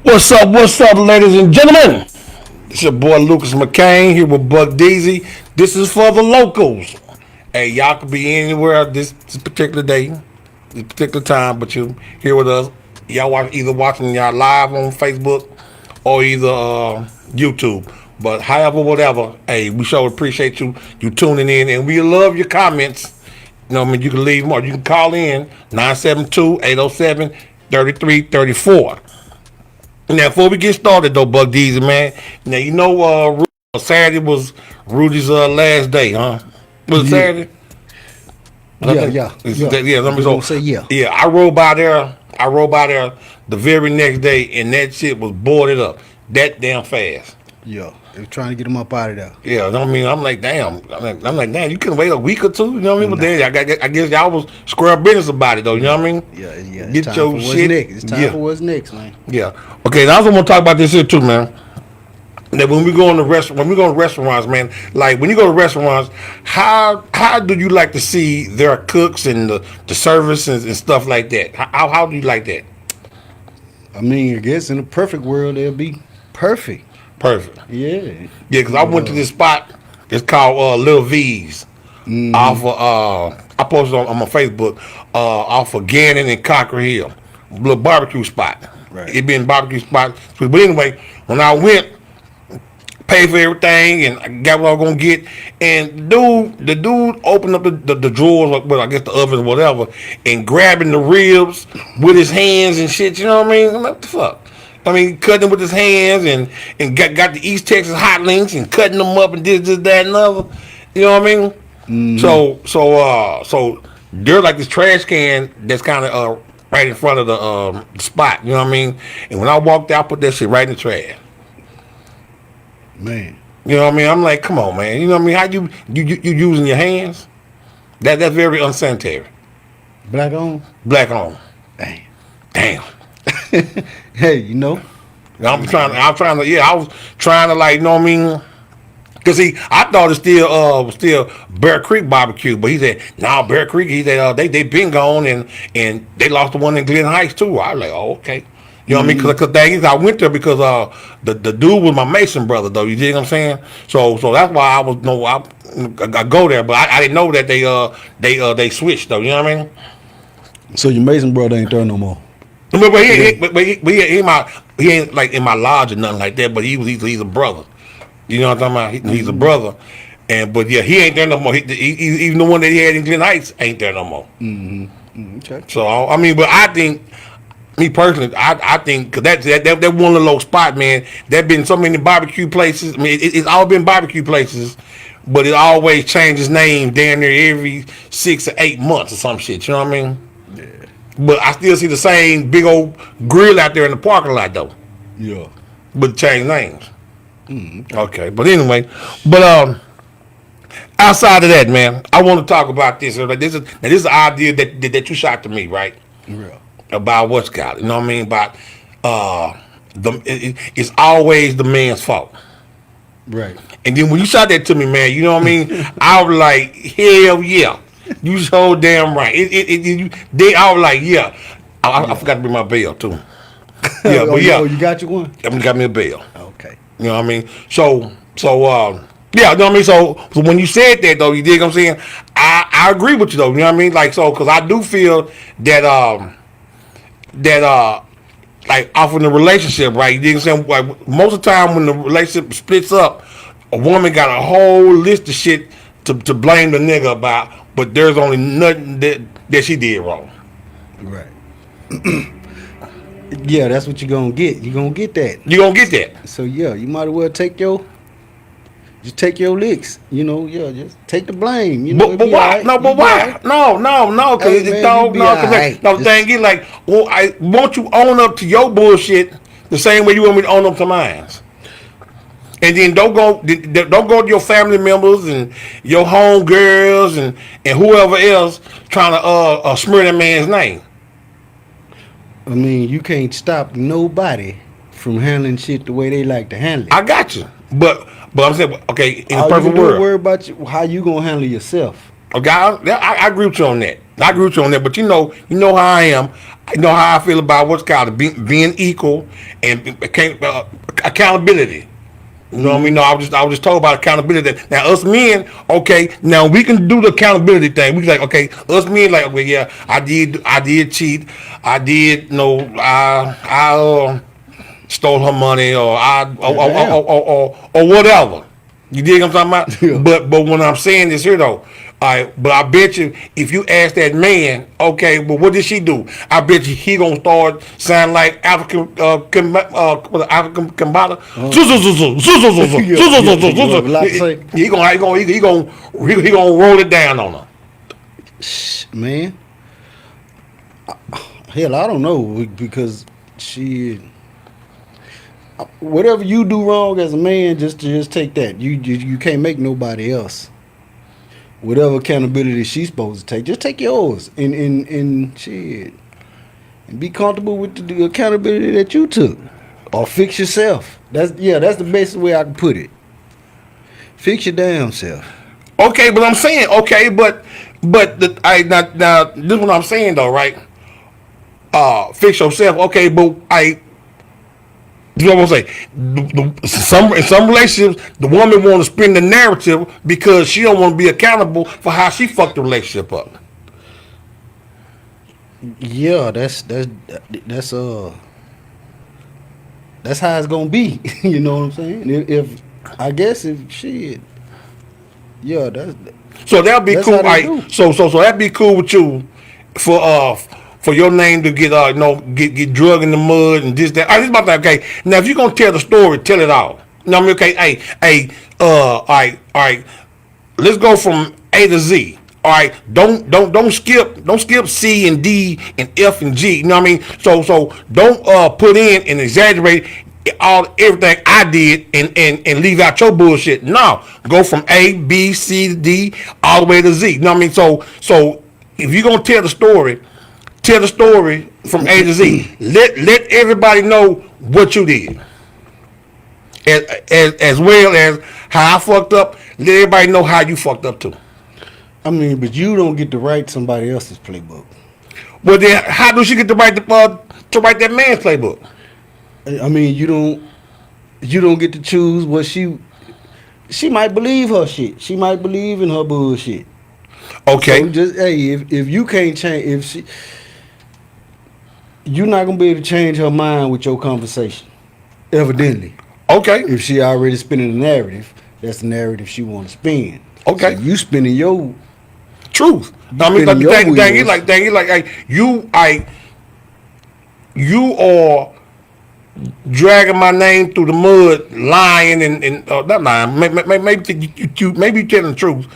What's up, ladies and gentlemen? It's your boy Lucas McCain here with Buck Deasy. This is for the locals. Hey, y'all could be anywhere this particular day, this particular time, but you here with us. Y'all either watching y'all live on Facebook or either YouTube. But however, whatever, hey, we sure appreciate you tuning in, and we love your comments. You know what I mean? You can leave them or you can call in 972-807-3334. Now, before we get started, though, Buck Deasy, man, now, you know, Saturday was Rudy's last day, huh? Was it Saturday? Yeah. Let me say yeah. Yeah, I rode by there the very next day, and that shit was boarded up that damn fast. Yeah, they were trying to get him up out of there. Yeah, I mean, I'm like, damn. You couldn't wait a week or two, you know what I mean? But then I guess y'all was square business about it, though, you know what I mean? Yeah. Get your shit. It's time for what's next, man. Yeah. Okay, I also want to talk about this here too, man. That when we go to restaurants, man, like when you go to restaurants, how do you like to see their cooks and the service and stuff like that? How do you like that? I mean, I guess in a perfect world, they'll be perfect. Perfect. Yeah. Yeah, because I went to this spot. It's called Little V's. Off of I posted on my Facebook off of Gannon and Cocker Hill, little barbecue spot. Right. It been barbecue spot. But anyway, when I went, paid for everything and I got what I was gonna get, and the dude opened up the drawers, well, I guess the ovens or whatever, and grabbing the ribs with his hands and shit. You know what I mean? I'm like, what the fuck? I mean, cutting them with his hands and got the East Texas hot links and cutting them up and this, that, and other. You know what I mean? Mm-hmm. So there's like this trash can that's kind of right in front of the spot. You know what I mean? And when I walked out, I put that shit right in the trash. Man. You know what I mean? I'm like, come on, man. You know what I mean? How you using your hands? That's very unsanitary. Black on? Black on. Damn. Hey, you know. I was trying to like, you know what I mean? Cause I thought it's still Bear Creek barbecue, but he said, nah, Bear Creek, he said, they been gone and they lost the one in Glen Heights too. I was like, oh, okay. You know what I mean? Cause I went there because the dude was my Mason brother though. You dig what I'm saying? So that's why I go there, but I didn't know that they switched though. You know what I mean? So your Mason brother ain't there no more. But he ain't like in my lodge or nothing like that. But he's a brother. You know what I'm talking about? He's a brother, but yeah, he ain't there no more. Even the one that he had in Glen Heights ain't there no more. Mm-hmm. Okay. So I mean, but I think, me personally, I think because that one little old spot, man. There been so many barbecue places. I mean, it's all been barbecue places, but it always changes name damn near every 6 or 8 months or some shit. You know what I mean? Yeah. But I still see the same big old grill out there in the parking lot though. Yeah. But change names. Mm-hmm. Okay, but anyway, outside of that, man, I want to talk about this. This is an idea that you shot to me, right? Yeah. About what's got it. You know what I mean? About it's always the man's fault. Right. And then when you shot that to me, man, you know what I mean? I was like, hell yeah, you so damn right. I was like, yeah. I forgot to bring my bail too. Yeah, but yeah, you got your one. I got me a bail. Okay. You know what I mean? So yeah, you know what I mean? So when you said that though, you dig what I'm saying? I agree with you though, you know what I mean? Like, so, cause I do feel that like off in the relationship, right? You dig what I'm saying? Like most of the time when the relationship splits up, a woman got a whole list of shit to blame the nigga about, but there's only nothing that she did wrong. Right. Yeah, that's what you're gonna get. You're gonna get that. You gonna get that. So yeah, you might as well take your licks. You know, yeah, just take the blame. You know, but why? Right. No, but why? Right. No, because hey, the thing is like, well, I want you own up to your bullshit the same way you want me to own up to mine. And then don't go to your family members and your home girls and whoever else trying to smear that man's name. I mean, you can't stop nobody from handling shit the way they like to handle it. I got you, but I'm saying, okay, in a All perfect you world, worry about how you gonna handle yourself. Okay, I agree with you on that. I agree with you on that, but you know how I am. I know how I feel about what's called being equal and accountability. You know what I mean? No, I was just talking about accountability. Now us men, okay, now we can do the accountability thing. We like, okay, us men like, okay, yeah, I did cheat, I did, I stole her money, or or whatever. You dig what I'm talking Yeah. about? But when I'm saying this here though, all right, but I bet you if you ask that man, okay, but what did she do? I bet you he gonna start sounding like African African Kambata. He gonna roll it down on her. Man, hell, I don't know because she. Whatever you do wrong as a man, just take that. You can't make nobody else. Whatever accountability she's supposed to take, just take yours and shit, and be comfortable with the accountability that you took, or fix yourself. That's the best way I can put it. Fix your damn self. Okay, but I'm saying okay, but now this is what I'm saying though, right? Fix yourself, okay, but you know what I'm saying? In some relationships, the woman want to spin the narrative because she don't want to be accountable for how she fucked the relationship up. Yeah, that's how it's gonna be. You know what I'm saying? If I guess if she, yeah, So that'll be that's cool. how they do. So that'd be cool with you for your name to get get drug in the mud and this that. This about that. Okay, now if you're gonna tell the story, tell it all. You know what I mean? Okay, all right. Let's go from A to Z. All right, don't skip C and D and F and G. You know what I mean? So don't put in and exaggerate everything I did and leave out your bullshit. No, go from A, B, C, D all the way to Z. You know what I mean? So if you're gonna tell the story from A to Z. Let everybody know what you did, as well as how I fucked up. Let everybody know how you fucked up too. I mean, but you don't get to write somebody else's playbook. Well, then how do she get to write to write that man's playbook? I mean, you don't get to choose what she might believe her shit. She might believe in her bullshit. Okay. So just if you can't change, you're not gonna be able to change her mind with your conversation. Evidently, Okay. if she already spinning the narrative, that's the narrative she want to spin. Okay. So you spinning your Truth. I mean, spinning your like you are dragging my name through the mud, lying and not lying. Maybe you telling the truth.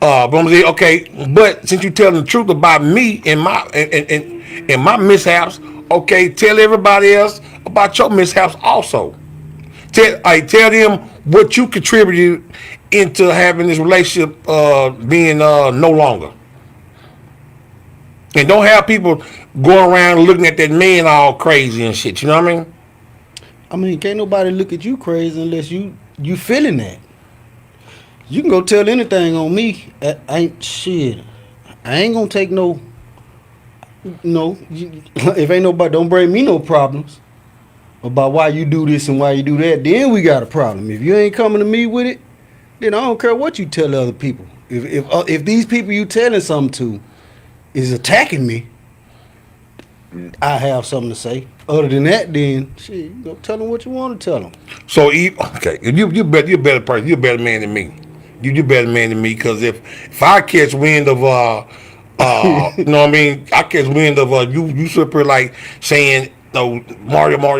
But I'm saying, okay, but since you telling the truth about me and my mishaps, okay, tell everybody else about your mishaps also. Tell them what you contributed into having this relationship being no longer. And don't have people going around looking at that man all crazy and shit. You know what I mean? I mean, can't nobody look at you crazy unless you feeling that. You can go tell anything on me. I ain't gonna take no. If ain't nobody, don't bring me no problems about why you do this and why you do that. Then we got a problem. If you ain't coming to me with it, then I don't care what you tell other people. If these people you telling something to is attacking me, I have something to say. Other than that, then shit, go tell them what you want to tell them. So okay, you're a better person. You're a better man than me. You're a better man than me because if I catch wind of you know what I mean, I catch wind of you sit here like saying no Mario, but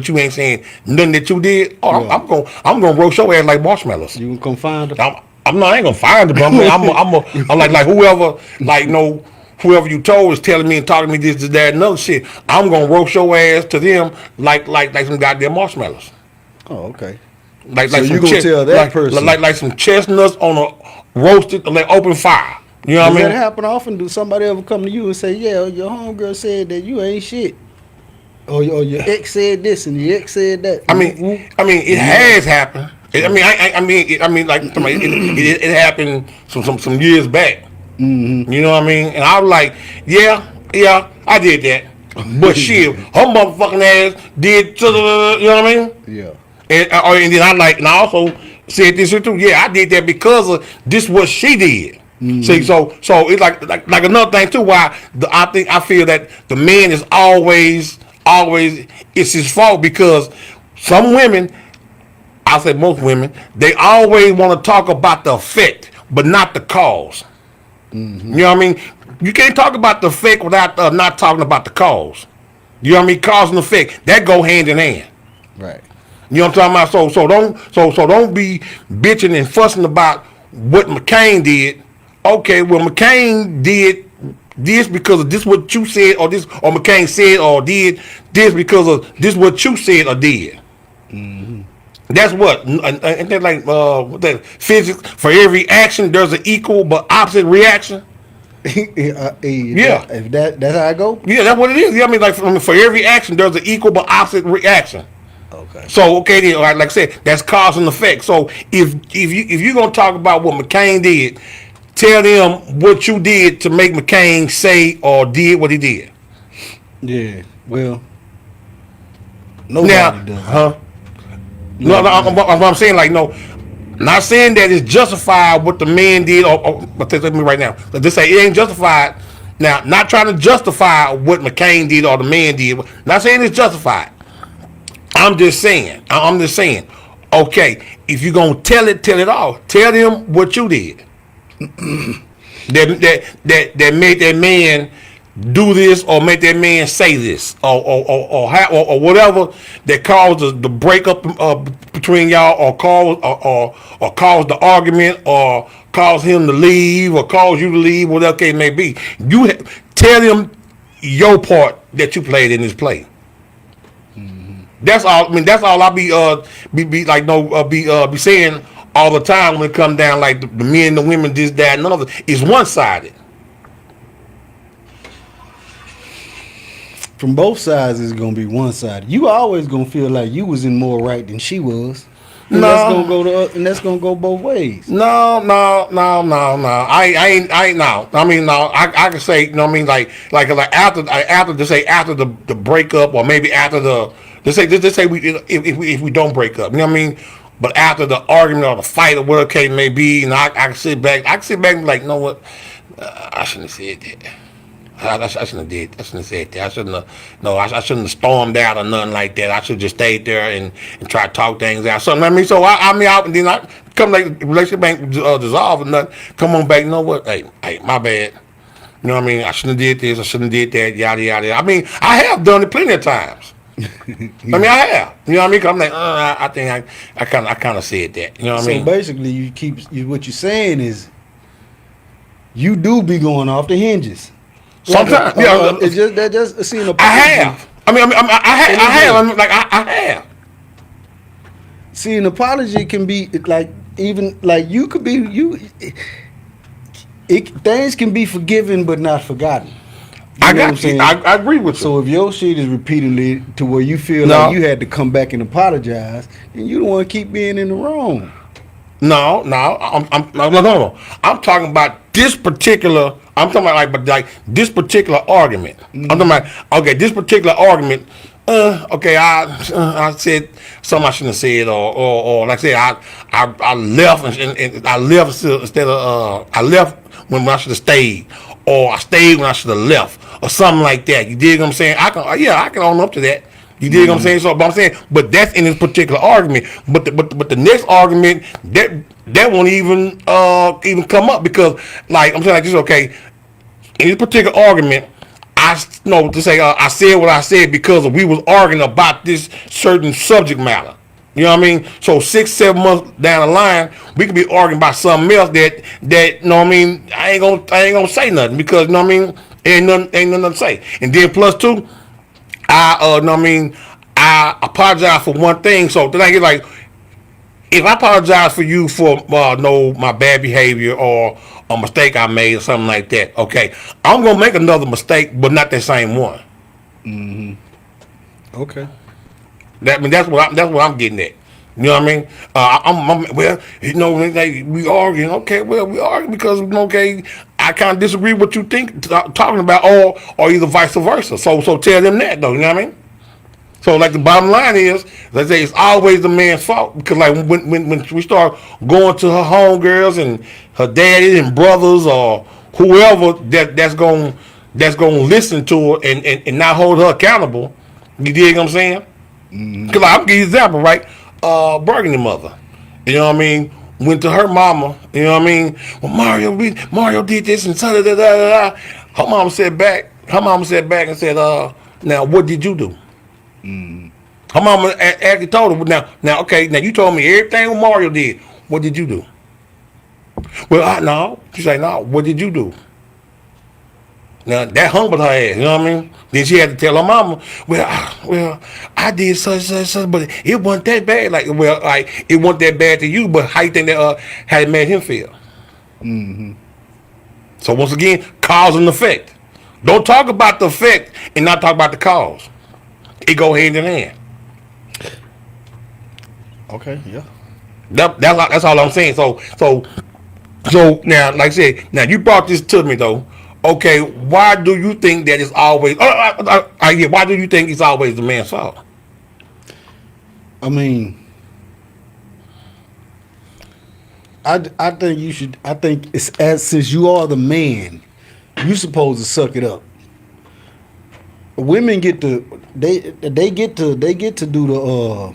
you ain't saying nothing that you did. Oh, Yeah. I'm gonna roast your ass like marshmallows. You can come find them. I ain't gonna find it, but I'm like whoever whoever you told is telling me and talking to me this, that, and other shit. I'm gonna roast your ass to them like some goddamn marshmallows. Oh, okay. Like So some you gonna tell that person. like some chestnuts on a roasted like open fire. You know what I Does mean? that happen often? Do somebody ever come to you and say, "Yeah, your homegirl said that you ain't shit," or your ex said this and your ex said that? I mean, it has happened. Like it happened some years back. You know what I mean? And I was like, yeah, I did that. But shit, her motherfucking ass did, you know what I mean? Yeah. And then and I also said this shit too. Yeah, I did that because of this what she did. See, so it's like another thing too. Why I feel that the man is always it's his fault because some women, I say most women, they always want to talk about the effect, but not the cause. You know what I mean? You can't talk about the effect without not talking about the cause. You know what I mean? Cause and effect that go hand in hand. Right. You know what I'm talking about? So don't be bitching and fussing about what McCain did. Okay, well McCain did this because of this what you said or McCain said or did this because of this what you said or did. That's what, and then like what that physics, for every action there's an equal but opposite reaction. Yeah. If that's how I go. Yeah, that's what it is. Yeah, I mean, like for every action there's an equal but opposite reaction. Okay. So okay, then, like I said, that's cause and effect. So if you're gonna talk about what McCain did, tell them what you did to make McCain say or did what he did. Yeah. Well. Nobody Now, does. huh? No, I'm saying like no, not saying that it's justified what the man did. But let me right now. Let's say it ain't justified. Now, not trying to justify what McCain did or the man did. Not saying it's justified. I'm just saying. Okay, if you're gonna tell it all. Tell them what you did. that made that man do this or make that man say this or whatever that caused the breakup between y'all or caused the argument or caused him to leave or caused you to leave, whatever case may be. You tell him your part that you played in this play. That's all. I mean, that's all I be saying all the time when it comes down like the men, the women, this, that, and other. It's one sided. From both sides, it's gonna be one sided. You always gonna feel like you was in more right than she was. And No. that's gonna go both ways. No. I ain't no. I mean, no. I can say, you know what I mean, like after the breakup or maybe after the let's say if we don't break up, you know what I mean. But after the argument or the fight or whatever case may be, and I can sit back. And be like, you know what? I shouldn't have said that. I shouldn't have said that. I shouldn't have stormed out or nothing like that. I should have just stayed there and try to talk things out. So I mean, and then I come like relationship ain't dissolve or nothing. Come on back. You know what? Hey, my bad. You know what I mean? I shouldn't have did this. I shouldn't have did that. Yada yada. I mean, I have done it plenty of times. I mean, I have. You know what I mean? 'Cause I'm like, I think I kind of said that. You know what I mean? So basically, what you're saying is, you do be going off the hinges. Sometimes, it's just seeing a. I have. I have. See, an apology can be like even like you could be you. Things can be forgiven but not forgotten. I got you. I agree with you. So if your shit is repeatedly to where you feel like you had to come back and apologize, then you don't want to keep being in the wrong. No. I'm talking about this particular. I'm talking about like this particular argument. I'm talking about this particular argument. I said something I shouldn't have said, or like I said, I left and I left instead of I left when I should have stayed, or I stayed when I should have left, or something like that. You dig what I'm saying? I can own up to that. You dig what I'm saying? So, but I'm saying, but that's in this particular argument. But the next argument that won't even come up because, like I'm saying, like this. Okay, in this particular argument, I said what I said because we was arguing about this certain subject matter. You know what I mean? So 6-7 months down the line, we could be arguing about something else that you know what I mean. I ain't gonna say nothing because you know what I mean. Ain't nothing to say. And then plus two. I apologize for one thing. So the thing is like, if I apologize for you for my bad behavior or a mistake I made or something like that, okay, I'm gonna make another mistake, but not that same one. Okay. That's what I'm getting at. You know what I mean? I'm well, you know, we arguing. Okay, well, we arguing because okay, I kind of disagree with what you think talking about, or either vice versa. So tell them that though. You know what I mean? So like the bottom line is, let's say it's always the man's fault because like when we start going to her homegirls and her daddy and brothers or whoever that's gonna listen to her and not hold her accountable. You dig what I'm saying? Because like, I'll give you an example, right? Burgundy mother, you know what I mean? Went to her mama, you know what I mean? Well, Mario did this and da da da da. Her mama said back and said, now what did you do? Her mama actually told her, now, okay, now you told me everything what Mario did. What did you do? Well, no. She said, no, what did you do? Now, that humbled her ass, you know what I mean? Then she had to tell her mama, well, I did such, but it wasn't that bad. Like, well, like, it wasn't that bad to you, but how you think that, how it made him feel? So once again, cause and effect. Don't talk about the effect and not talk about the cause. It go hand in hand. Okay, yeah. That's all I'm saying. So now, like I said, now you brought this to me though. Okay, why do you think that it's always? Yeah, why do you think it's always the man's fault? I mean, I think you should. I think it's since you are the man, you supposed to suck it up. Women get to they get to do the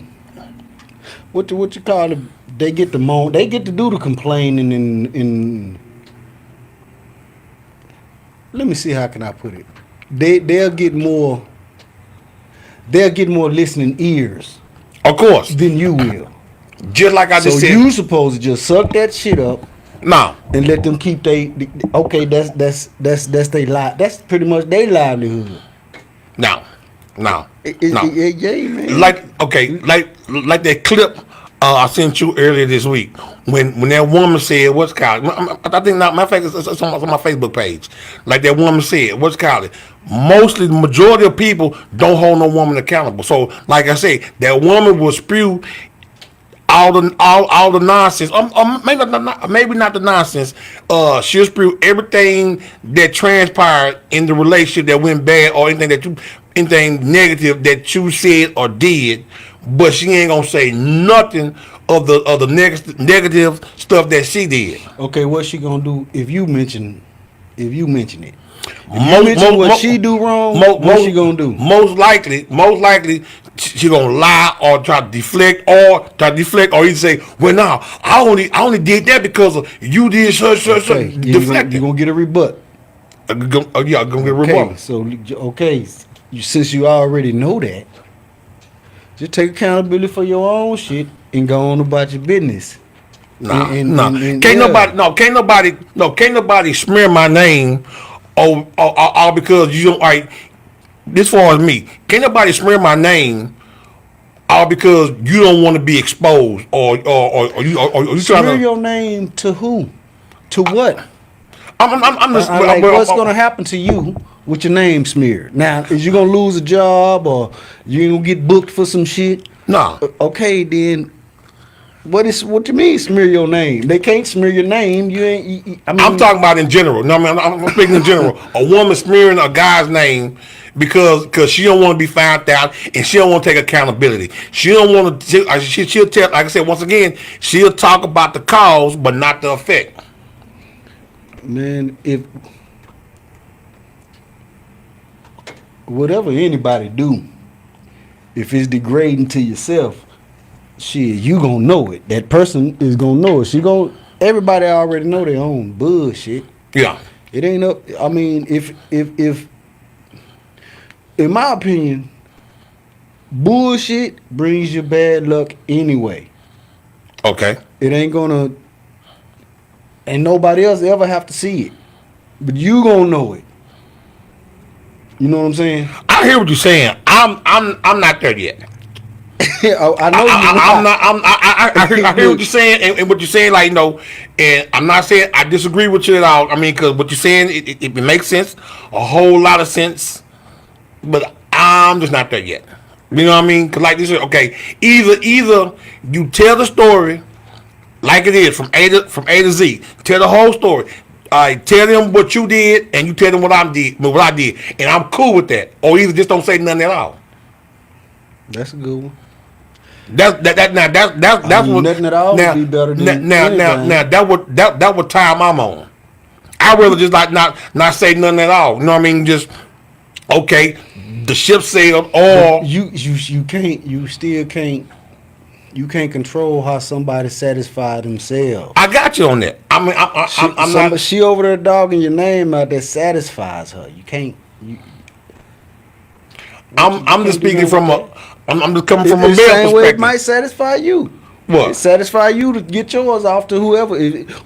what you call it? They get to moan. They get to do the complaining and let me see how can I put it. They'll get more listening ears. Of course, Than you will. Just like I just said. So you supposed to just suck that shit up. No. And let them keep okay. That's they life. That's pretty much their livelihood. No. Yeah, man. Like that clip I sent you earlier this week when that woman said what's called. I think not my face. It's on my Facebook page. Like that woman said what's called. Mostly the majority of people don't hold no woman accountable. So like I said, that woman will spew all the nonsense. Maybe not the nonsense. She'll spew everything that transpired in the relationship that went bad or anything negative that you said or did, but she ain't gonna say nothing of the negative stuff that she did. Okay, what's she gonna do if you mention it? If you mention what she do wrong, what's she gonna do? Most likely, she gonna lie or try to deflect, or either say, "Well, no, I only did that because of you did such." Deflecting. You gonna get a rebut. I'm gonna get a rebut. So since you already know that, just take accountability for your own shit and go on about your business. Can't nobody smear my name all because you don't like this far as me. Can't nobody smear my name all because you don't want to be exposed or you smear trying to your name to who? To what? I'm just what's gonna happen to you with your name smeared? Now, is you gonna lose a job or you gonna get booked for some shit? No. Okay, then. What you mean smear your name? They can't smear your name. You ain't. I'm talking about in general. No, I'm speaking in general. A woman smearing a guy's name because she don't want to be found out and she don't want to take accountability. She don't want to. She'll tell. Like I said, once again, she'll talk about the cause but not the effect. Man, if whatever anybody do, if it's degrading to yourself, shit, you gonna know it. That person is gonna know it. Everybody already know their own bullshit. Yeah. It ain't up. I mean, if in my opinion, bullshit brings you bad luck anyway. Okay. It ain't gonna, and nobody else ever have to see it, but you gonna know it. You know what I'm saying? I hear what you're saying. I'm not there yet. I know I hear what you're saying, and what you're saying, like, and I'm not saying I disagree with you at all. I mean, because what you're saying, it makes sense, a whole lot of sense, but I'm just not there yet. You know what I mean? Because like this is okay. Either you tell the story like it is from A to Z, tell the whole story. I tell them what you did, and you tell them what I did, and I'm cool with that. Or either just don't say nothing at all. That's a good one. That's what nothing at all would be better than anything. That what time I'm on. I rather just like not say nothing at all. You know what I mean? Just okay, the ship sailed, or you can't control how somebody satisfy themselves. I got you on that. I mean, I'm not. She over there dogging your name out that satisfies her. You can't. I'm just speaking from a. I'm just coming from a the male same perspective. way it might satisfy you. What? It satisfy you to get yours off to whoever.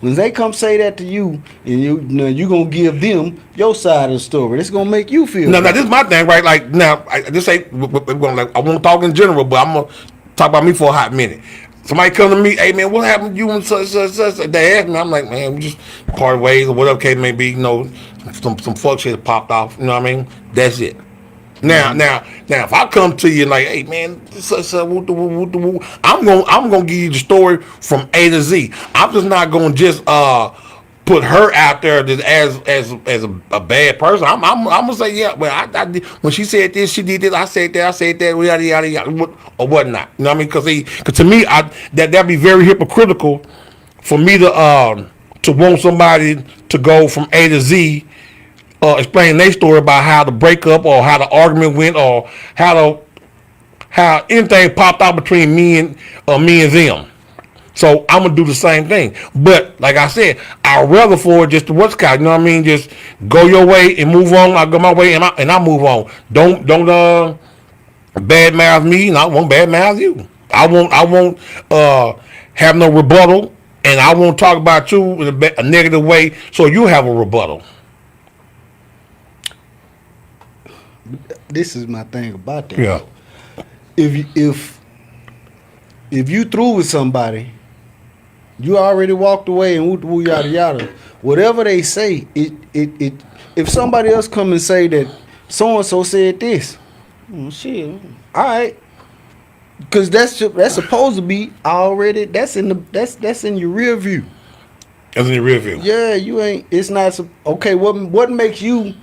When they come say that to you, and you gonna give them your side of the story. It's gonna make you feel. Now better. this is my thing, right? Like now, this ain't. I won't talk in general, but I'm gonna talk about me for a hot minute. Somebody come to me, hey man, what happened to you and such? They ask me, I'm like, man, we just part ways or whatever case may be. You know, some fuck shit popped off. You know what I mean? That's it. Now, if I come to you and like, hey man, I'm gonna give you the story from A to Z. I'm just not gonna just put her out there as a bad person. I'm gonna say, yeah, well, I did, when she said this, she did this, I said that, yada yada yada, or whatnot. You know what I mean? Because to me, that'd be very hypocritical for me to want somebody to go from A to Z. Explain their story about how the breakup or how the argument went or how anything popped out between me and them. So I'm gonna do the same thing. But like I said, I'd rather for just the what's called, you know what I mean? Just go your way and move on. I go my way and I move on. Don't bad mouth me, and I won't bad mouth you. I won't have no rebuttal, and I won't talk about you in a negative way. So you have a rebuttal. This is my thing about that. Yeah. If you through with somebody, you already walked away and woo yada yada. Whatever they say, it if somebody else come and say that so and so said this, shit, all right, because that's supposed to be already that's in your rear view. That's in your rear view. Yeah, you ain't. It's not okay. What makes you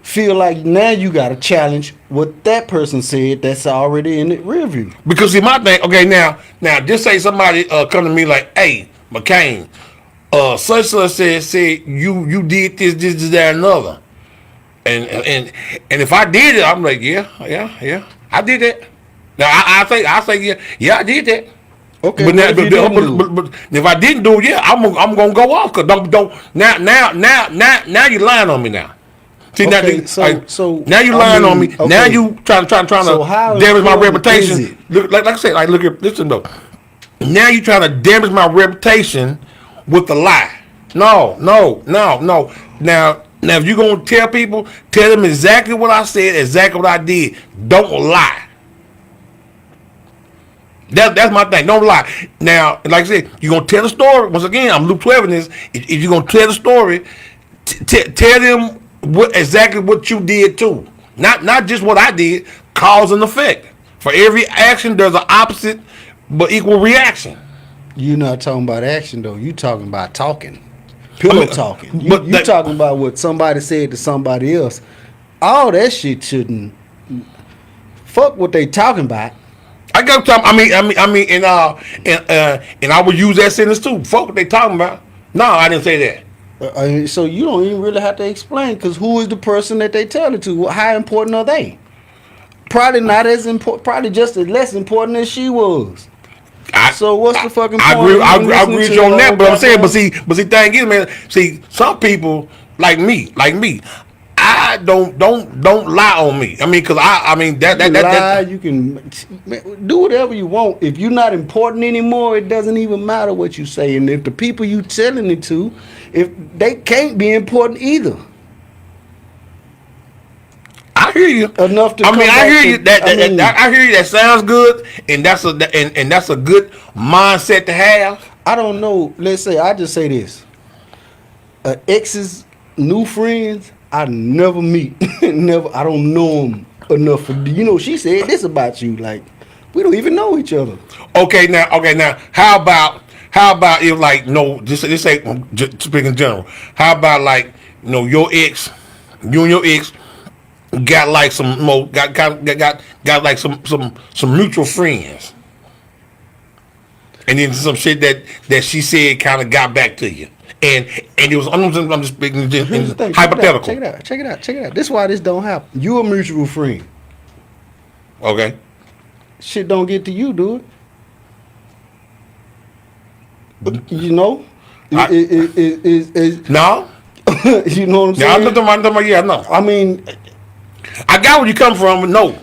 feel like now you got to challenge what that person said that's already in the rear view? Because see, my thing, okay, now just say somebody come to me like, hey, McCain, such said you did this, that, another. And if I did it, I'm like, yeah, I did that. Now I say yeah, I did that. Okay, but if I didn't do it, yeah, I'm gonna go off. Cause don't now you lying on me now. See, okay, so now you lying on me. Okay. Now you trying to damage my reputation. Look, like I said, like look at listen though. Now you trying to damage my reputation with a lie. No. Now if you gonna tell people, tell them exactly what I said, exactly what I did. Don't lie. That's my thing. Don't lie. Now, like I said, you gonna tell the story. Once again, I'm Luke 12 in this. If you're gonna tell the story, tell them exactly what you did too. Not just what I did. Cause and effect. For every action, there's an opposite but equal reaction. You're not talking about action though. You talking about talking, pillow talking. You talking about what somebody said to somebody else. All that shit shouldn't. Fuck what they talking about. I got time. I mean, and I would use that sentence too. Fuck what they talking about. No, I didn't say that. So you don't even really have to explain, because who is the person that they tell it to? How important are they? Probably not as important. Probably just as less important as she was. So what's the fucking point? I agree with you on that, but I'm saying, but see, thing is, man. See, some people like me. I don't lie on me. I mean, because you can do whatever you want. If you're not important anymore, it doesn't even matter what you say. And if the people you telling it to, if they can't be important either. I hear you. Enough to. I hear you. I hear you. That sounds good, and that's a good mindset to have. I don't know. Let's say I just say this: ex's new friends, I never meet. Never. I don't know them enough for she said this about you. Like, we don't even know each other. Okay, now, how about how about if like just say just speaking in general. How about like your ex, you and your ex got like some got like some mutual friends, and then some shit that she said kind of got back to you, and it was I'm just speaking Here's the in thing. hypothetical. Check it out. This is why this don't happen. You a mutual friend. Okay. Shit don't get to you, dude. You know? I- No. You know what I'm Yeah, I'm saying? talking about yeah, no. I mean, I got where you come from, but no.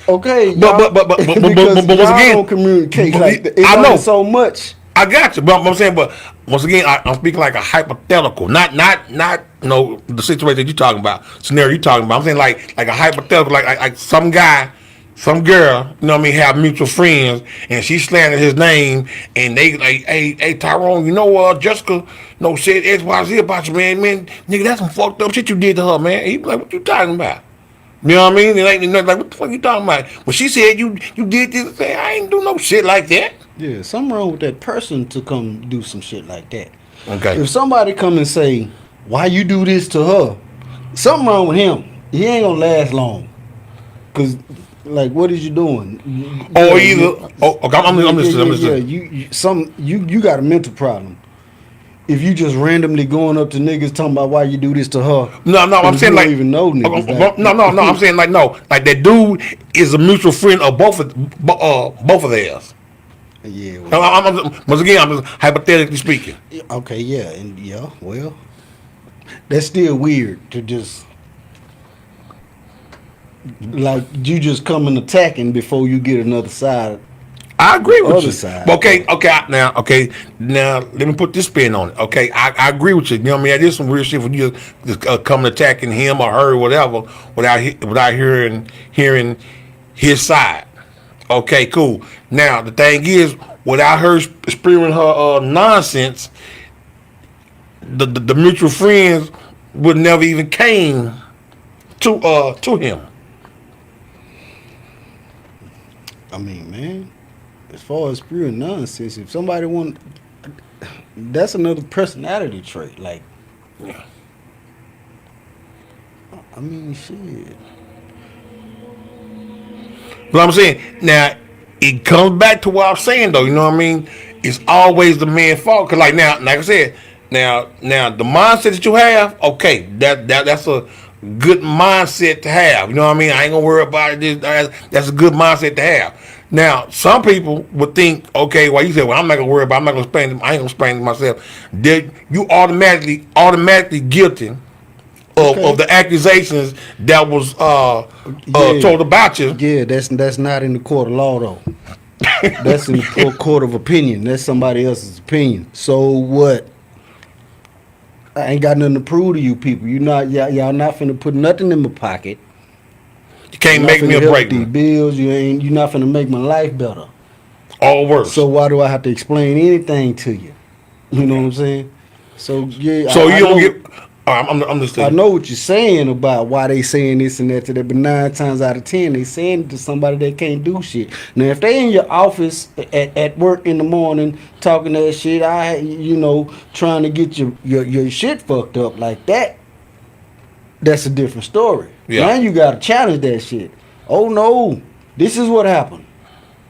okay, But because once y'all again, don't communicate but like that. I It's know. only so much. I got you, but I'm saying, but once again, I'm speaking like a hypothetical, not the situation that you're talking about, scenario you're talking about. I'm saying like a hypothetical, like some guy, some girl, you know what I mean, have mutual friends, and she slandered his name, and they like, hey Tyrone, Jessica, said X Y Z about you, man, nigga, that's some fucked up shit you did to her, man. He be like, what you talking about? You know what I mean? It ain't nothing like, what the fuck you talking about? When she said you did this, say, I ain't do no shit like that. Yeah, something wrong with that person to come do some shit like that. Okay. If somebody come and say, why you do this to her? Something wrong with him. He ain't gonna last long. Cause like, what is you doing? Or either, okay, I'm listening. You got a mental problem. If you just randomly going up to niggas talking about why you do this to her. No, I'm and saying you like don't even know niggas. Like, no. I'm saying like no, like that dude is a mutual friend of both of theirs. Yeah. Well, Once again, I'm just hypothetically speaking. okay. Yeah. And yeah. Well, that's still weird to just like you just come and attacking before you get another side. I agree with Other you. side. But now let me put this spin on it. Okay, I agree with you. You know what I mean? I did some weird shit when you just coming attacking him or her or whatever without hearing his side. Okay, cool. Now the thing is, without her spewing her nonsense, the mutual friends would never even came to him. I mean, man, as far as pure nonsense, if somebody want, that's another personality trait. Like, Yeah. I mean, shit. But I'm saying now, it comes back to what I'm saying though. You know what I mean? It's always the man's fault. Cause like now, like I said, now the mindset that you have, okay, that's a good mindset to have. You know what I mean? I ain't gonna worry about it. That's a good mindset to have. Now, some people would think, okay, well, you said, well, I'm not gonna worry about. I'm not gonna explain. I ain't gonna explain to myself. That you automatically guilty Okay. of the accusations that was Yeah. told about you. Yeah, that's not in the court of law though. That's in the court of opinion. That's somebody else's opinion. So what? I ain't got nothing to prove to you people. Y'all not finna put nothing in my pocket. You can't Not make me finna a help break these me. bills. You're not finna make my life better. All worse. So why do I have to explain anything to you? You know what I'm saying? So yeah. So I you don't know, get. I'm just I saying. know what you're saying about why they saying this and that to that, but 9 times out of 10 they saying it to somebody that can't do shit. Now if they in your office at work in the morning talking that shit, trying to get your shit fucked up like that, that's a different story. Yeah. Now you gotta challenge that shit. Oh no, this is what happened.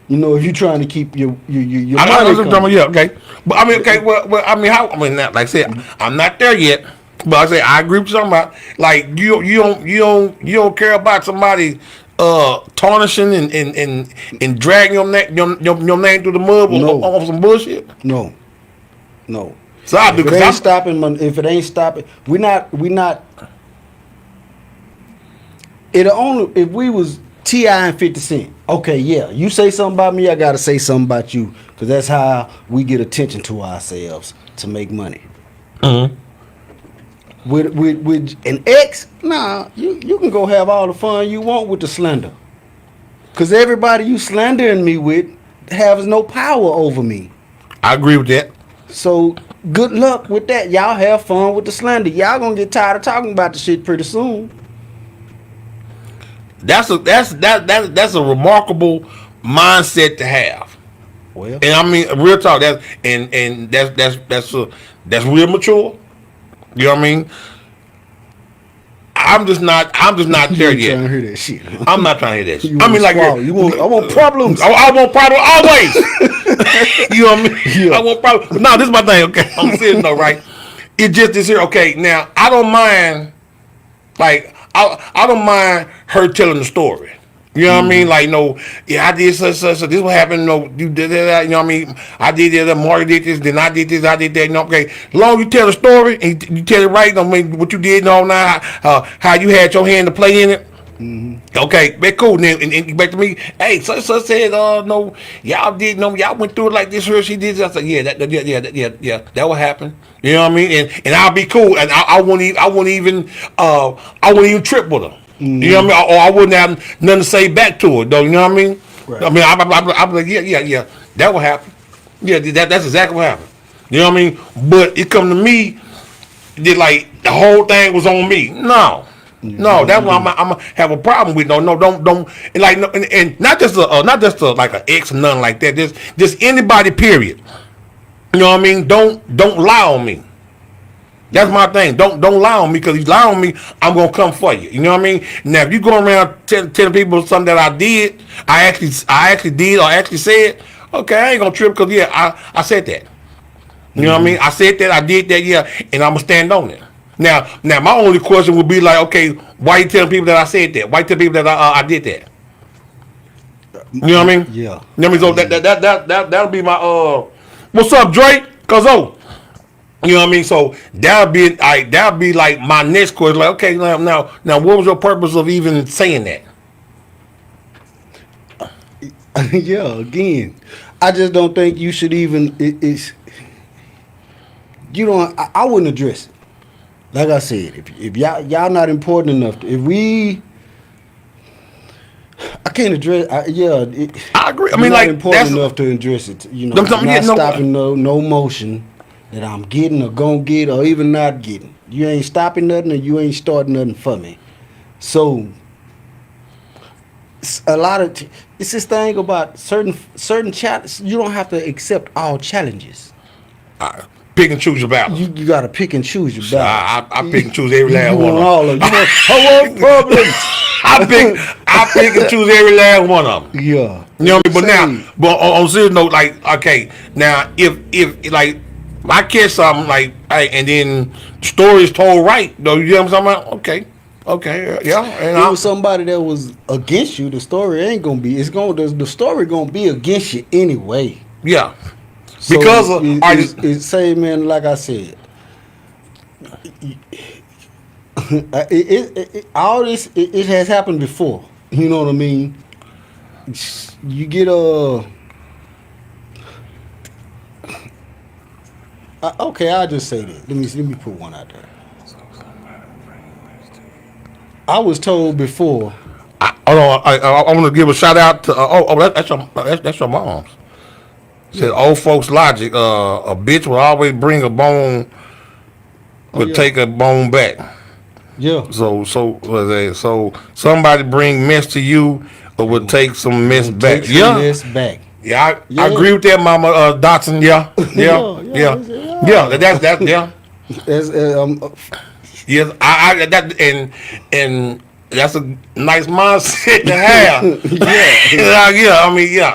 If you're trying to keep your money coming. Yeah, okay. But I mean, okay. Well, I mean, how? I mean, like I said, I'm not there yet. But I say I agree with you talking about like you don't care about somebody tarnishing and dragging your name through the mud No. on some bullshit. No. So I do If it because ain't stopping, if it ain't stopping, we not. It'll only if we was T.I. and 50 Cent. Okay, yeah, you say something about me, I gotta say something about you, because that's how we get attention to ourselves to make money. Mm-hmm. With an ex, nah, you can go have all the fun you want with the slander, because everybody you slandering me with has no power over me. I agree with that. So good luck with that. Y'all have fun with the slander. Y'all gonna get tired of talking about the shit pretty soon. That's a remarkable mindset to have. Well, And I mean, real talk. That's real mature. You know what I mean? I'm just not you there ain't trying to yet. hear that shit. Huh? I'm not trying to hear that. You I mean, want like, squabble. I want problems. I want problems always. You know what I mean? Yeah. I want problems. No, this is my thing. Okay, I'm serious though, right? It's just this here. Okay, now I don't mind. Like, I don't mind her telling the story. You know what I mean? Like, no, yeah, I did such. This what happened. No, you did that. You know what I mean? I did that. Marty did this. Then I did this. I did that. You know, okay. As long as you tell the story and you tell it right, I mean, what you did and all now, how you had your hand to play in it. Okay, but cool. And back to me. Hey, so said, no, y'all did no, y'all went through it like this. Her, she did this. I said, yeah, that will happen. You know what I mean? And I'll be cool. And I won't even trip with her. You know what I mean? Or I wouldn't have nothing to say back to her, though. You know what I mean? Right. I mean, I'm like, yeah, that will happen. Yeah, that's exactly what happened. You know what I mean? But it come to me, that like the whole thing was on me. No, that's what I'm gonna have a problem with. No, don't, and like, no, and not just like an ex or nothing like that. Just anybody, period. You know what I mean? Don't lie on me. That's my thing. Don't lie on me, because if you lie on me, I'm gonna come for you. You know what I mean? Now, if you go around telling people something that I actually did or actually said, okay, I ain't gonna trip, because I said that. You know what I mean? I said that, I did that, yeah, and I'm gonna stand on it. Now, my only question would be like, okay, why you telling people that I said that? Why you tell people that I did that? You know what I mean? Yeah. You know what I mean? So that'll be my what's up, Drake? Cause you know what I mean? So that'll be like my next question. Like, okay, now what was your purpose of even saying that? Yeah, again, I just don't think you should even. It's you don't. I wouldn't address it. Like I said, if y'all not important enough, I can't address. I agree. I you're mean, not like, important that's enough to address it. You know, I'm talking- not yeah, no- stopping no motion that I'm getting or gonna get or even not getting. You ain't stopping nothing, or you ain't starting nothing for me. So it's it's this thing about certain challenges. You don't have to accept all challenges. pick and choose your battles. You got to pick and choose your battles. I pick and choose every last You one. want Of all them. of them. I want problems. I pick and choose every last one of them. Yeah. You know what I mean? But Same. now, but on serious note, like, okay, now if like I catch something like, hey, and then the story is told right, though, you know what I'm talking about? Okay, yeah. And If it was somebody that was against you, the story ain't gonna be. The story gonna be against you anyway. yeah, So because of it's same, man. Like I said, all this it has happened before. You know what I mean? You get okay, I'll just say this. Let me put one out there. I was told before. hold on, I want to give a shout out to that's your mom's. Said old folks logic. A bitch will always bring a bone, will yeah. take a bone back. Yeah. So somebody bring mess to you, or will take some mess back. Take some mess back. Yeah, Yeah. I agree with that, Mama Dotson. Yeah. That's yeah. As, Yes, I and that's a nice mindset to have. Yeah. I mean, yeah.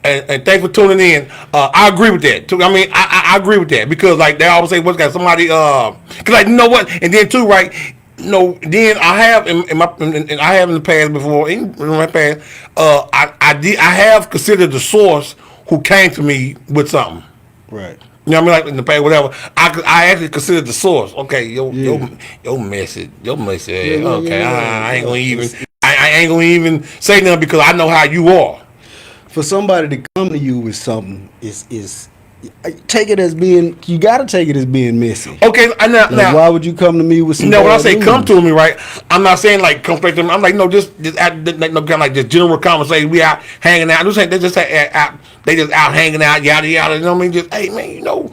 And thanks for tuning in. I agree with that too. I mean, I agree with that, because like they always say, what's got somebody? Cause like, you know what? And then too, right? No, then I have I have in the past before, in my past, I have considered the source who came to me with something. right. You know what I mean? Like in the past, whatever. I actually considered the source. Okay, your message. Okay, I ain't gonna even. I ain't gonna even say nothing, because I know how you are. For somebody to come to you with something is take it as being. You got to take it as being messy. Okay, now Why would you come to me with some? when I bad say news? come to me, right? I'm not saying like come straight to me. I'm like, no, just kind of like just general conversation. We out hanging out. They just out hanging out, yada yada. You know what I mean? Just, hey man, you know,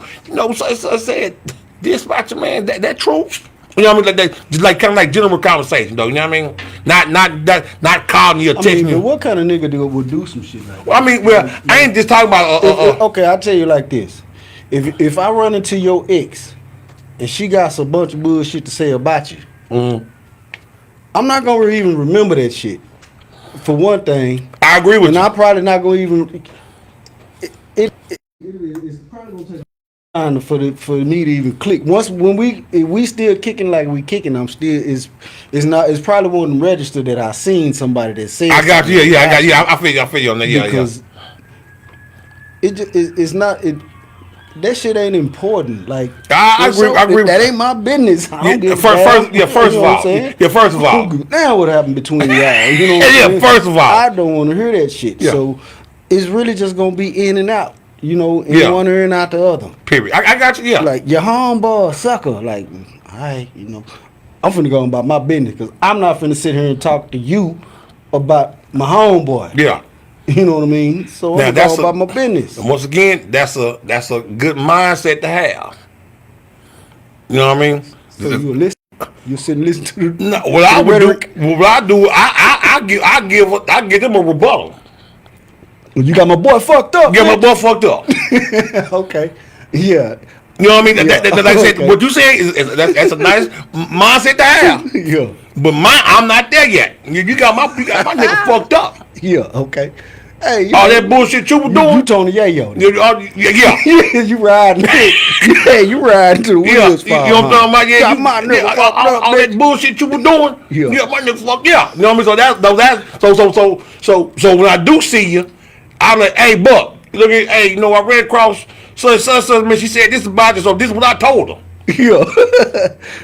so said this about your man. That true. You know what I mean? Like that, just like kind of like general conversation, though. You know what I mean? not calling you I attention. mean, but what kind of nigga would do some shit like that? Well, I mean, I ain't just talking about. Okay, I'll tell you like this. If I run into your ex and she got a bunch of bullshit to say about you, I'm not gonna even remember that shit. For one thing, I agree with and you. I'm probably not gonna even. It's probably gonna take time for me to even click. If we still kicking like we kicking, I'm still it's probably won't register that I seen somebody that said. I got you. something Yeah, I about got you. you. I feel you on that. Yeah, Because it's not it. That shit ain't important. Like I that's agree. I agree. That ain't my business. I don't give a First damn. of all, first of all, now what happened between y'all? You know what I'm Yeah, saying? first of all. I don't want to hear that shit. Yeah. So it's really just gonna be in and out. You know, in Yeah. one ear and out the other. period. I got you. Yeah, Like your homeboy sucker. Like, you know, I'm finna go about my business because I'm not finna sit here and talk to you about my homeboy. yeah. You know what I mean? So Now, I'm that's all about my business. And once again, that's a good mindset to have. You know what I mean? So you listen. You sit and listen to the. No, what I would do, I give them a rebuttal. You got my boy fucked up. Get my man. boy fucked up. Okay. Yeah. You know what I mean? Yeah. Like I said, Okay. what you saying that's a nice mindset to have. Yeah. But I'm not there yet. You got my nigga fucked up. Yeah. Okay. Hey. You All know, that bullshit you were You doing. Tony Yayo. Yeah. You riding. Yeah. You riding to the Yeah, wheels you fall. know what I'm talking about? Yeah, Got my nigga fucked up. all that bullshit you were doing. Yeah. My nigga fucked. Yeah, you know what I mean. So when I do see you, I'm like, hey, Buck, look at, hey, you know, I ran across son, man. She said this about you, so this is what I told her. Yeah.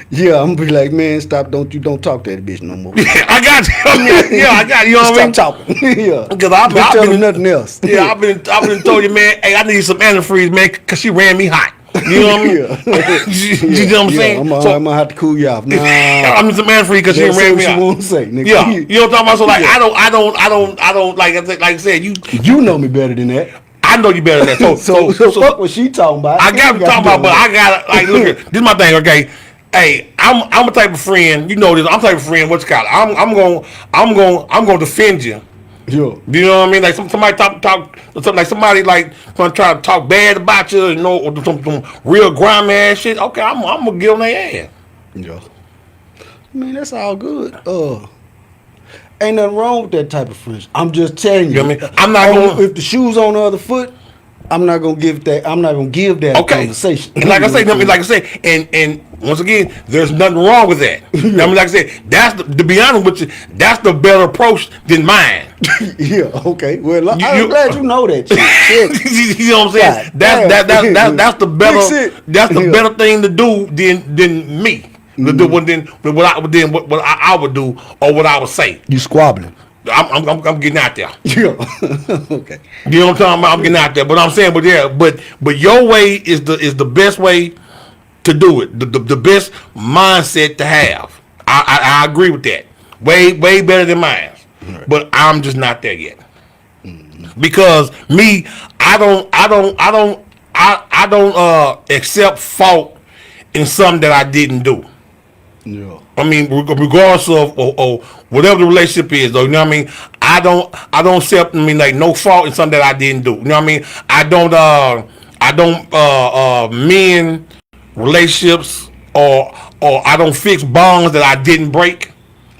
Yeah. I'm gonna be like, man, stop! Don't talk to that bitch no more. I got you. I got you. You know what I mean? Stop talking. Yeah. Because I've Don't tell been him nothing else. Yeah, I've been told you, man. Hey, I need some antifreeze, man, because she ran me hot. You know what I mean? You know what I'm saying? I'm gonna have to cool you off. Nah, I need some antifreeze because she that's ran what me she hot. want to say, nigga. Yeah, you know what I'm talking about. So like, Yeah. I don't like I said, You know me better than that. I know you better than that. So fuck what she talking about. I got to talk about, but I got like look here. This is my thing, okay? Hey, I'm a type of friend. You know this. I'm a type of friend. What's it called? I'm going to defend you. Yeah. You know what I mean? Like somebody like somebody like gonna try to talk bad about you, you know, or some real grimy ass shit. Okay, I'm gonna get on their ass. Yeah. I mean, that's all good. Ain't nothing wrong with that type of friendship. I'm just telling you. You know what I mean? I'm not gonna. If the shoe's on the other foot, I'm not gonna give that. I'm not gonna give that Okay. conversation. And like I say, and once again, there's nothing wrong with that. I mean, like I said, to be honest with you, that's the better approach than mine. Yeah. Okay. Well, I'm You- glad you know that shit. You know what I'm saying? God damn. That's the Fix better it. that's the Yeah. better thing to do than me. Than what I would do or what I would say. You squabbling. I'm getting out there. Yeah. Okay. You know what I'm talking about? I'm getting out there. But I'm saying, but your way is the best way to do it. The best mindset to have. I agree with that. Way better than mine. Right. But I'm just not there yet. Because me, I don't accept fault in something that I didn't do. Yeah. I mean, regardless of or whatever the relationship is, though, you know what I mean. I don't accept. I mean, like no fault in something that I didn't do. You know what I mean. I don't mend relationships or I don't fix bonds that I didn't break.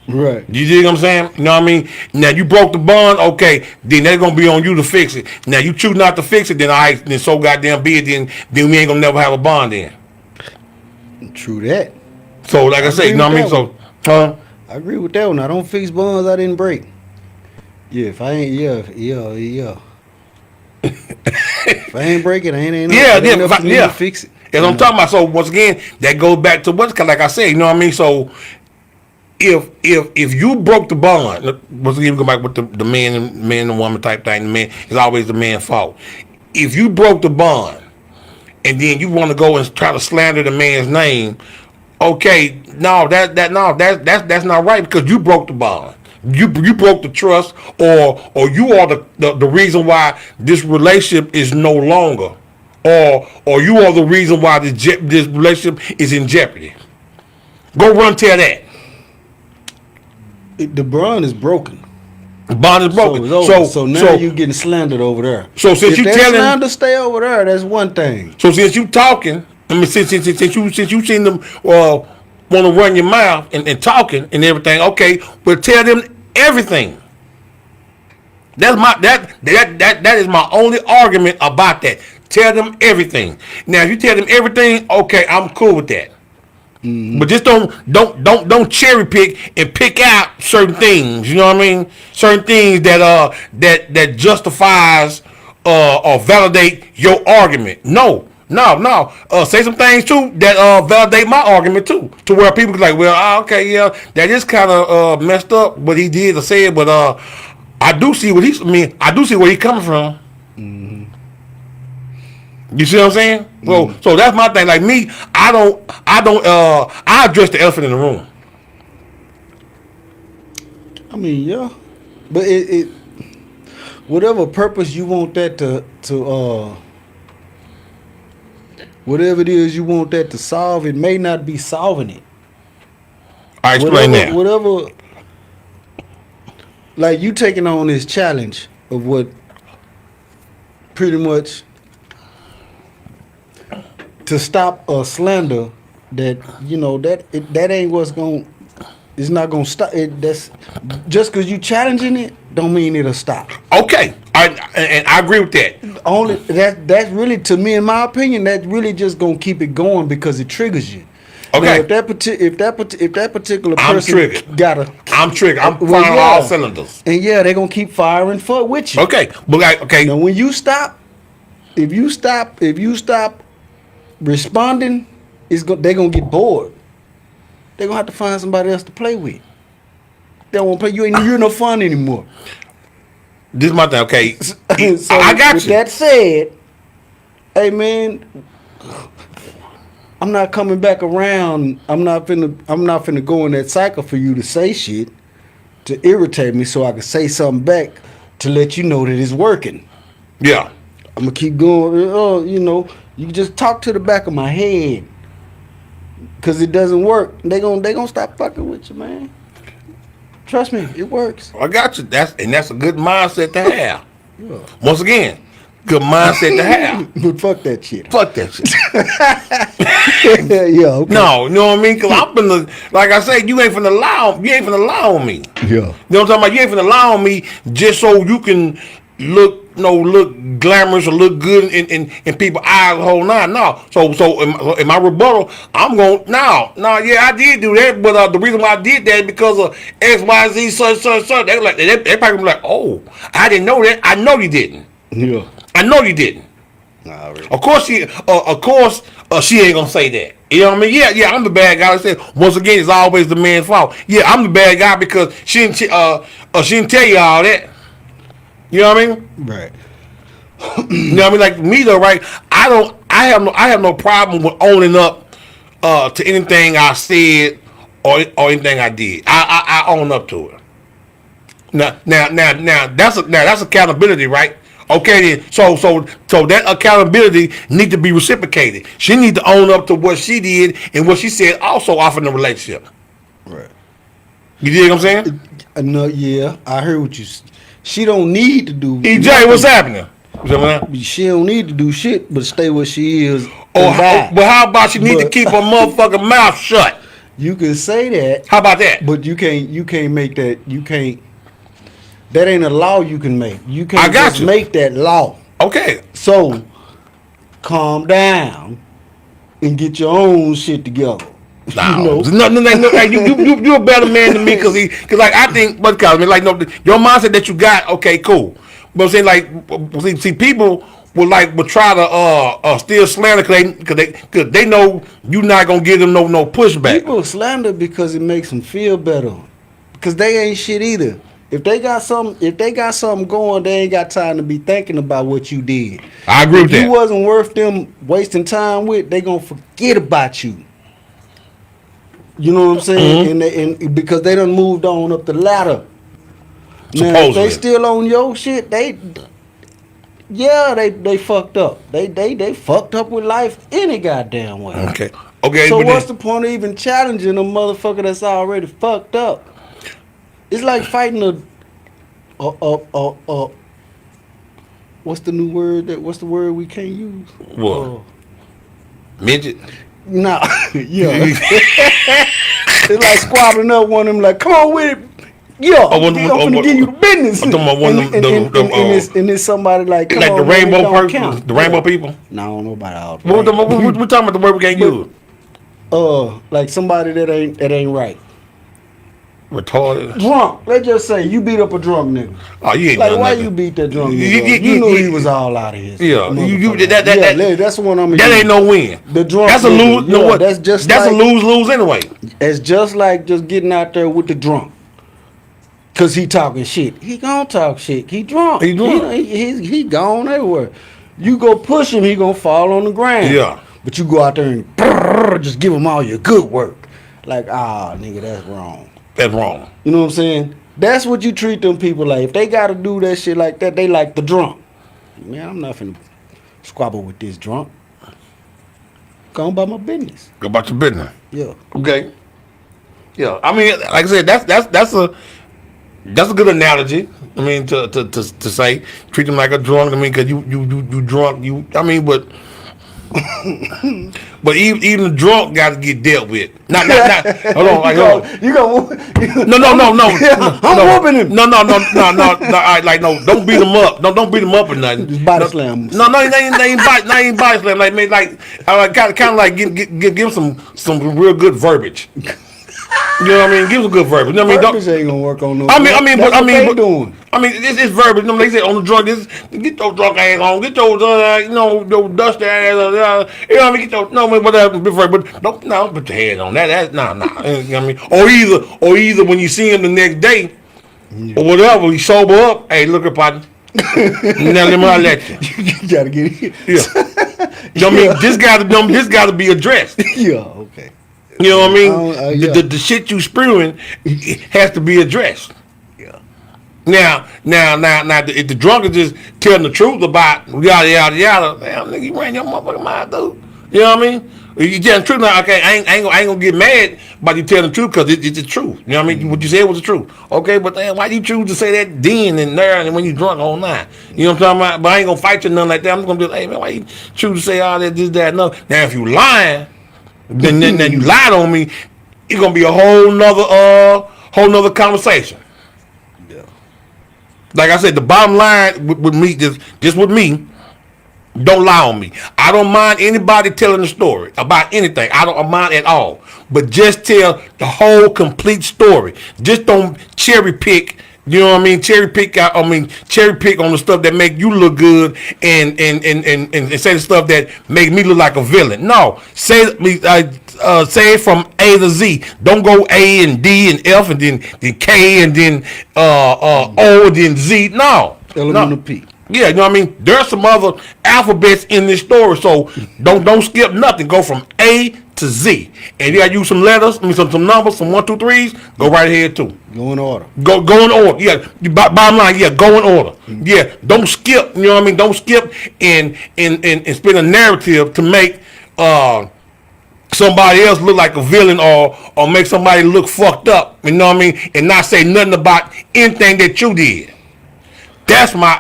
Right. You dig what I'm saying? You know what I mean? Now you broke the bond, okay, then that's gonna be on you to fix it. Now you choose not to fix it, then so goddamn be it, then we ain't gonna never have a bond then. True that. So like I say, you know what I mean? So I agree with that one. I don't fix bonds I didn't break. Yeah, if I ain't, yeah. If I ain't break it, I ain't enough for me to fix it. That's what I'm talking about. So once again, that goes back to what's like I said, you know what I mean? So if you broke the bond, once again, we go back with the man and woman type thing. The man is always the man's fault. If you broke the bond, and then you want to go and try to slander the man's name, okay, that's not right because you broke the bond. You broke the trust, or you are the reason why this relationship is no longer, or you are the reason why this relationship is in jeopardy. Go run tell that. The bond is broken. The bond is broken. So, it's over. So now you getting slandered over there. So since you telling slander stay over there, that's one thing. So since you talking, I mean, since you seen them want to run your mouth and talking and everything, okay, but tell them everything. That's that is my only argument about that. Tell them everything. Now, if you tell them everything, okay, I'm cool with that. But just don't cherry pick and pick out certain things. You know what I mean? Certain things that justifies or validate your argument. No. Say some things too that validate my argument too. To where people be like, well, okay, yeah, that is kind of messed up what he did or said, but I do see what I do see where he's coming from. You see what I'm saying? So that's my thing. Like me, I address the elephant in the room. I mean, yeah, but it whatever purpose you want that to whatever it is you want that to solve, it may not be solving it. I explain that. Whatever, like you taking on this challenge of what pretty much to stop a slander that that ain't what's going. It's not gonna stop. That's just because you challenging it don't mean it'll stop. Okay, I agree with that. Only that's really, to me, in my opinion, that's really just gonna keep it going because it triggers you. Okay. Now, if that particular person I'm triggered. I'm firing all cylinders. And yeah, they're gonna keep firing with you. Okay, but okay. Now when you stop, if you stop responding, they're gonna get bored. They're gonna have to find somebody else to play with. They won't play. You're no fun anymore. This is my thing. Okay, so I got with you. That said, hey man, I'm not coming back around. I'm not finna go in that cycle for you to say shit to irritate me, so I can say something back to let you know that it's working. Yeah, I'm gonna keep going. Oh, you can just talk to the back of my head. Cause it doesn't work. They gonna stop fucking with you, man. Trust me, it works. I got you. That's a good mindset to have. Yeah. Once again, good mindset to have. But fuck that shit. Fuck that shit. Yeah. Okay. No, you know what I mean? Cause I'm finna, like I said, you ain't finna lie on me. Yeah. You know what I'm talking about? You ain't finna lie on me just so you can look glamorous or look good in people's eyes the whole nine. No. So in my rebuttal, I'm going, no, yeah, I did do that, but the reason why I did that is because of XYZ such. They probably be like, oh, I didn't know that. I know you didn't. Yeah. I know you didn't. Nah, really. Of course she ain't gonna say that. You know what I mean? Yeah, I'm the bad guy. Like I said, once again, it's always the man's fault. Yeah, I'm the bad guy because she didn't tell you all that. You know what I mean? Right. You know what I mean? Like me though, right? I have no problem with owning up to anything I said or anything I did. I own up to it. Now that's accountability, right? Okay, then so that accountability need to be reciprocated. She need to own up to what she did and what she said also off in the relationship. Right. You dig what I'm saying? No, yeah, I heard what you. She don't need to do. EJ, what's happening? She don't need to do shit, but stay where she is. But how about she need to keep her motherfucking mouth shut? You can say that. How about that? But you can't make that. You can't. That ain't a law you can make. You can't just make that law. Okay. So, calm down and get your own shit together. No, you're a better man than me because like I think, but like no, your mindset that you got, okay, cool. But I'm saying like, see, people will try to still slander because they know you're not gonna give them no pushback. People slander because it makes them feel better because they ain't shit either. If they got something going, they ain't got time to be thinking about what you did. I agree with that. If you wasn't worth them wasting time with, they gonna forget about you. You know what I'm saying? Mm-hmm. And because they done moved on up the ladder. Supposedly. Now, if they still on your shit, they fucked up. They fucked up with life any goddamn way. Okay. So what's the point of even challenging a motherfucker that's already fucked up? It's like fighting a what's the new word what's the word we can't use? What? Midget. Nah, yeah. It's like squabbling up one of them, like, come on with it. Yeah, I'm gonna give you the business. I'm talking about one of them, and it's somebody like, come like on, the man, rainbow it don't person, count. the rainbow people. No, I don't know about all. We're talking about the word we can't use. Like somebody that ain't right. Retarded. Drunk. Let's just say you beat up a drunk nigga. Oh, you ain't Like, done why nothing. you beat that drunk nigga? You knew he was all out of his. Yeah, That's the one I'm. That ain't no win. The drunk. That's a nigga, lose. You know yeah, what? That's just that's like, a lose anyway. It's just like just getting out there with the drunk. Cause he talking shit. He gonna talk shit. He drunk. He drunk. He gone everywhere. You go push him, he gonna fall on the ground. Yeah. But you go out there and brrr, just give him all your good work. Like, nigga, that's wrong. That's wrong. You know what I'm saying? That's what you treat them people like. If they gotta do that shit like that, they like the drunk. Man, I'm not finna squabble with this drunk. Go on about my business. Go about your business. Yeah. Okay. Yeah. I mean, like I said, that's a good analogy. I mean, to say treat them like a drunk. I mean, cause you drunk. But even the drunk got to get dealt with. Not. Hold on. Like, hold on. You go. No. I'm whooping him. No. Like, no. Don't beat him up. Don't beat him up or nothing. Just body slam. No, they ain't body slam. Like, maybe kind of like give him some real good verbiage. You know what I mean? Give some good verbiage. You know what I mean? Verbiage ain't gonna work on no. That's what they doing. It's verbiage. You know, they say on the drunk, get your drunk ass on, get your your dusty ass, you know what I mean? Get your whatever, but don't put your head on that. That's nah. You know what I mean? Or either when you see him the next day, or whatever, he sober up. Hey, look at partner. Now let me let you. You gotta get it. Yeah. You know what I mean? This gotta be addressed. Yeah. Okay. You know what I mean? Yeah. The shit you spewing has to be addressed. Yeah. Now, if the drunk is just telling the truth about yada, damn, nigga, you ran your motherfucking mouth, dude. You know what I mean? You telling the truth now, okay, I ain't gonna get mad about you telling the truth because it's the truth. You know what I mean? What you said was the truth. Okay, but damn, why you choose to say that then and there and when you drunk all night? You know what I'm talking about? But I ain't gonna fight you nothing like that. I'm just gonna be like, hey, man, why you choose to say all that, this, that, and other? Now, if you lying, then you lied on me, it's gonna be a whole nother conversation. Yeah. Like I said, the bottom line with me, just with me, don't lie on me. I don't mind anybody telling the story about anything. I don't mind at all. But just tell the whole complete story. Just don't cherry pick. You know what I mean? Cherry pick on the stuff that make you look good and say the stuff that make me look like a villain. No, say it from A to Z. Don't go A and D and F and then K and then O and then Z. No. Element of P. Yeah, you know what I mean? There's some other alphabets in this story, so don't skip nothing. Go from A to Z. And you gotta use some letters, some numbers, some 1, 2, 3s, go right ahead too. Go in order. Go in order. Yeah. Bottom line, yeah, go in order. Yeah. Don't skip, you know what I mean? Don't skip and spin a narrative to make somebody else look like a villain or make somebody look fucked up, you know what I mean? And not say nothing about anything that you did. That's my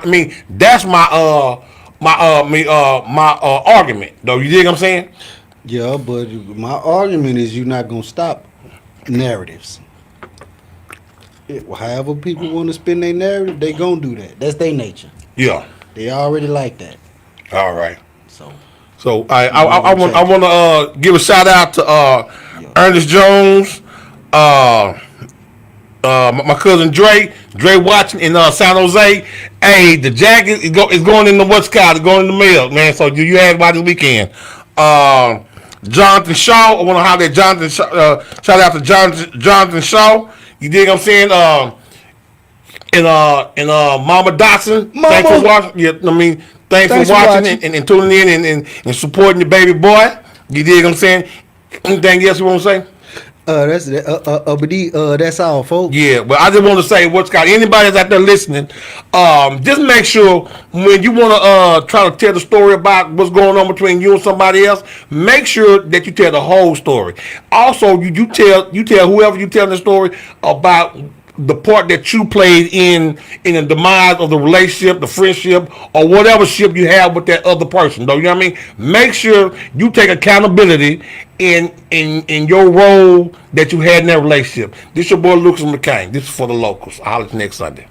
argument, though. You dig what I'm saying? Yeah, but my argument is you're not gonna stop narratives. However people want to spin their narrative, they gonna do that. That's their nature. Yeah. They already like that. All right. So I want to give a shout out to Ernest Jones, my cousin Dre watching in San Jose. Hey, the jacket is going in the what's called, it's going in the mail, man. So you have it by the weekend. Jonathan Shaw, I want to holler at Jonathan. Shout out to Jonathan Shaw. You dig what I'm saying? And Mama Dotson. Thanks for watching. Yeah, I mean, thanks for watching. And tuning in and supporting your baby boy. You dig what I'm saying? Anything else you want to say? That's all, folks. Yeah, but I just want to say, what's got anybody that's out there listening, just make sure when you want to try to tell the story about what's going on between you and somebody else, make sure that you tell the whole story. Also, you tell whoever you telling the story about the part that you played in the demise of the relationship, the friendship, or whatever ship you have with that other person. Though, you know what I mean? Make sure you take accountability in your role that you had in that relationship. This your boy Lucas McCain. This is for the locals. I'll holler at you next Sunday.